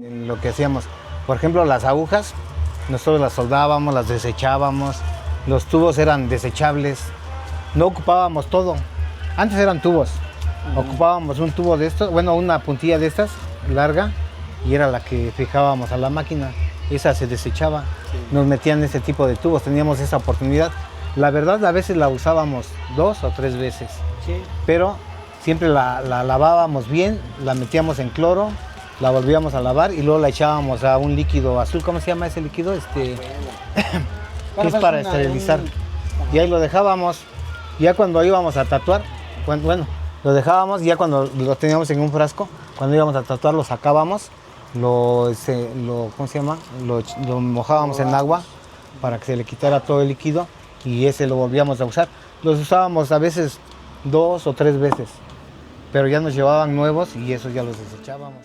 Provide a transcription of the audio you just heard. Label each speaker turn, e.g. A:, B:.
A: Lo que hacíamos, por ejemplo, las agujas, nosotros las soldábamos, las desechábamos, los tubos eran desechables, no ocupábamos todo. Antes eran tubos, ocupábamos un tubo de estos, bueno, una puntilla de estas, larga, y era la que fijábamos a la máquina, esa se desechaba, nos metían ese tipo de tubos, teníamos esa oportunidad. La verdad, a veces la usábamos 2 o 3 veces, pero siempre la lavábamos bien, la metíamos en cloro, la volvíamos a lavar y luego la echábamos a un líquido azul. ¿Cómo se llama ese líquido? Que es para esterilizar. Y ahí lo dejábamos. Ya cuando íbamos a tatuar, bueno, lo dejábamos, ya cuando lo teníamos en un frasco, cuando íbamos a tatuar lo sacábamos, ¿cómo se llama? Lo mojábamos en agua para que se le quitara todo el líquido y ese lo volvíamos a usar. Los usábamos a veces 2 o 3 veces, pero ya nos llevaban nuevos y esos ya los desechábamos.